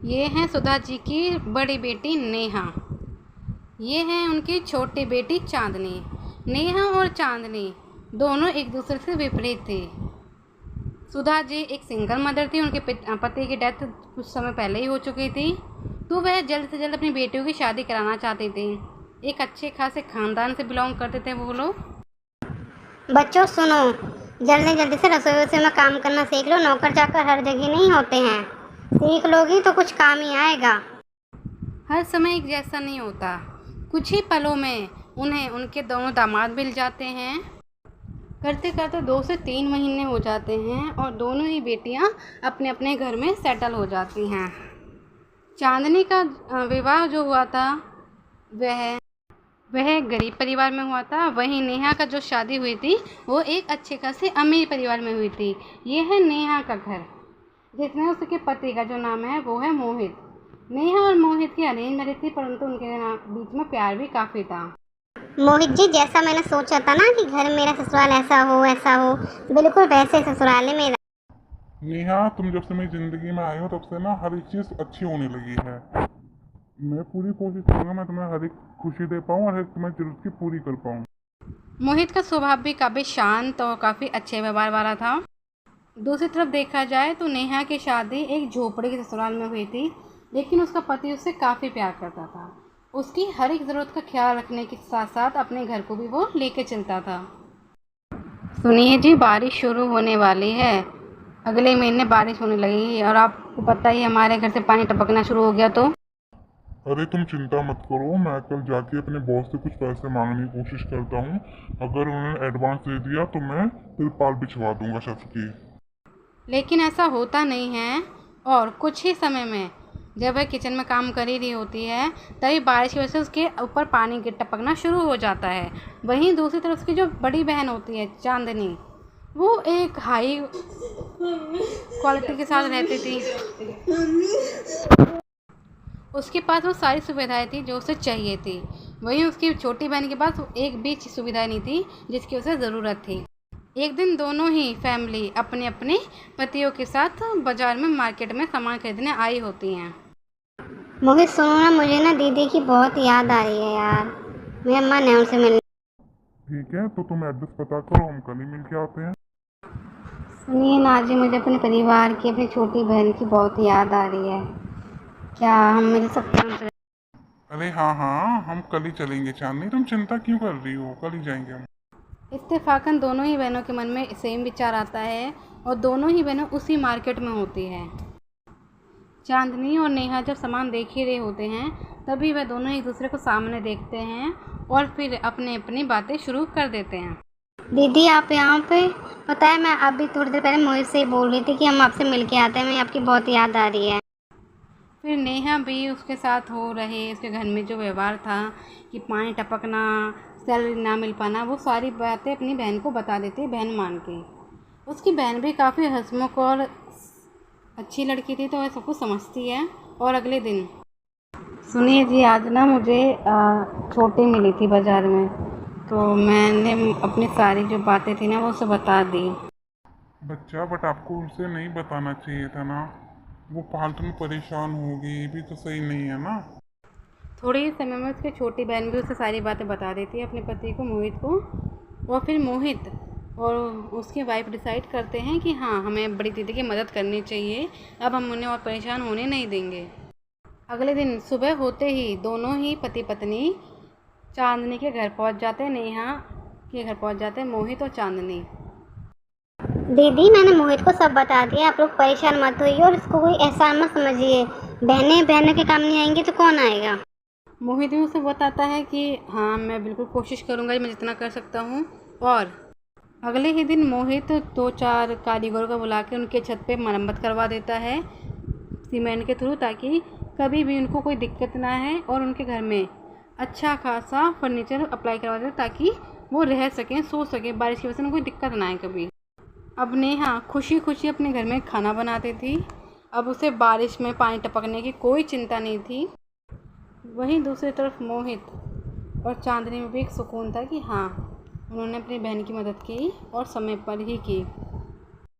ये हैं सुधा जी की बड़ी बेटी नेहा। ये हैं उनकी छोटी बेटी चांदनी। नेहा और चांदनी दोनों एक दूसरे से विपरीत थी। सुधा जी एक सिंगल मदर थी। उनके पति की डेथ कुछ समय पहले ही हो चुकी थी, तो वह जल्द से जल्द अपनी बेटियों की शादी कराना चाहती थी। एक अच्छे खासे खानदान से बिलोंग करते थे वो लोग। बच्चों सुनो, जल्दी जल्दी से रसोई वसोई में काम करना सीख लो। नौकर चाकर हर जगह नहीं होते हैं, सीख लोगी तो कुछ काम ही आएगा। हर समय एक जैसा नहीं होता। कुछ ही पलों में उन्हें उनके दोनों दामाद मिल जाते हैं। करते करते 2 से 3 महीने हो जाते हैं और दोनों ही बेटियां अपने अपने घर में सेटल हो जाती हैं। चांदनी का विवाह जो हुआ था वह एक गरीब परिवार में हुआ था। वहीं नेहा का जो शादी हुई थी वो एक अच्छे खासे अमीर परिवार में हुई थी। ये है नेहा का घर, जिसमें उसके पति का जो नाम है वो है मोहित। नेहा और मोहित की अरेंज मैरिज थी, परंतु उनके बीच में प्यार भी काफ़ी था। मोहित जी, जैसा मैंने सोचा था ना कि घर मेरा ससुराल ऐसा हो, बिल्कुल वैसे ससुराल है मेरा। नेहा, तुम जब से मेरी जिंदगी में आए हो तब से ना हर एक चीज़ अच्छी होने लगी है। मैं पूरी कोशिश करूँगा मैं तुम्हें हर एक खुशी दे पाऊँ और हर एक तुम्हारी जरूरत की पूरी कर पाऊँ। मोहित का स्वभाव भी काफ़ी शांत और काफ़ी अच्छे व्यवहार वाला था। दूसरी तरफ देखा जाए तो नेहा की शादी एक झोपड़ी के ससुराल में हुई थी, लेकिन उसका पति उससे काफ़ी प्यार करता था। उसकी हर एक ज़रूरत का ख्याल रखने के साथ साथ अपने घर को भी वो लेके चलता था। सुनिए जी, बारिश शुरू होने वाली है। अगले महीने बारिश होने लगेगी और आपको पता ही हमारे घर से पानी टपकना शुरू हो गया तो। अरे तुम चिंता मत करो, मैं कल जाके अपने बॉस से कुछ पैसे मांगने की कोशिश करता हूँ। अगर उन्होंने एडवांस दे दिया तो मैं तिरपाल बिछवा दूंगा छत की। लेकिन ऐसा होता नहीं है और कुछ ही समय में जब वह किचन में काम कर ही रही होती है तभी बारिश की वजह से उसके ऊपर पानी गिर टपकना शुरू हो जाता है। वहीं दूसरी तरफ उसकी जो बड़ी बहन होती है चांदनी, वो एक हाई क्वालिटी के साथ रहती थी। उसके पास वो सारी सुविधाएं थी जो उसे चाहिए थी। वहीं उसकी छोटी बहन के पास एक भी सुविधा नहीं थी जिसकी उसे ज़रूरत थी। एक दिन दोनों ही फैमिली अपने अपने पतियों के साथ बाजार में मार्केट में सामान खरीदने आई होती हैं। मोहित सुनो ना, मुझे ना दीदी की बहुत याद आ रही है यार। मेरे मन है उनसे मिलने। ठीक है, तो तुम एड्रेस पता करो, हम कल ही मिल के आते हैं। सुनिए ना जी, मुझे अपने परिवार की, अपनी छोटी बहन की बहुत याद आ रही है। क्या हम मिल सकते हैं उनसे? अरे हाँ हाँ, हम कल ही चलेंगे चांदनी, तुम चिंता क्यों कर रही हो, कल ही जाएंगे हम। इत्तेफाकन दोनों ही बहनों के मन में सेम विचार आता है और दोनों ही बहनें उसी मार्केट में होती हैं। चांदनी और नेहा जब सामान देख ही रहे होते हैं तभी वह दोनों एक दूसरे को सामने देखते हैं और फिर अपनी अपनी बातें शुरू कर देते हैं। दीदी आप यहाँ पे? पता है, मैं अभी थोड़ी देर पहले मोहित से ही बोल रही थी कि हम आपसे मिल के आते हैं, मुझे आपकी बहुत याद आ रही है। फिर नेहा भी उसके साथ हो रहे उसके घर में जो व्यवहार था कि पानी टपकना, सैलरी ना मिल पाना, वो सारी बातें अपनी बहन को बता देती है बहन मान के। उसकी बहन भी काफ़ी हंसमुख और अच्छी लड़की थी तो वह सब कुछ समझती है। और अगले दिन सुनिए जी, आज ना मुझे छोटी मिली थी बाज़ार में, तो मैंने अपनी सारी जो बातें थी ना वो उसे बता दी। बच्चा, बट आपको उसे नहीं बताना चाहिए था ना, वो फालतू में परेशान होगी, ये भी तो सही नहीं है ना। थोड़े ही समय में उसकी छोटी बहन भी उसे सारी बातें बता देती है अपने पति को, मोहित को। और फिर मोहित और उसकी वाइफ डिसाइड करते हैं कि हाँ, हमें बड़ी दीदी की मदद करनी चाहिए, अब हम उन्हें और परेशान होने नहीं देंगे। अगले दिन सुबह होते ही दोनों ही पति पत्नी चांदनी के घर पहुंच जाते हैं। नेहा के घर पहुंच जाते हैं मोहित और चांदनी। दीदी मैंने मोहित को सब बता दिया, आप लोग परेशान मत होइए और इसको कोई एहसान मत समझिए। बहनें बहनों के काम नहीं आएंगी तो कौन आएगा? मोहित भी उसे बताता है कि हाँ, मैं बिल्कुल कोशिश करूँगा, मैं जितना कर सकता हूँ। और अगले ही दिन मोहित 2-4 कारीगरों को बुला के उनके छत पे मरम्मत करवा देता है सीमेंट के थ्रू, ताकि कभी भी उनको कोई दिक्कत ना है और उनके घर में अच्छा खासा फर्नीचर अप्लाई करवा देता ताकि वो रह सकें, सो सकें, बारिश की वजह से कोई दिक्कत ना आए कभी। अब नेहा खुशी खुशी अपने घर में खाना बनाती थी। अब उसे बारिश में पानी टपकने की कोई चिंता नहीं थी। वहीं दूसरी तरफ मोहित और चांदनी में भी एक सुकून था कि हाँ, उन्होंने अपनी बहन की मदद की और समय पर ही की।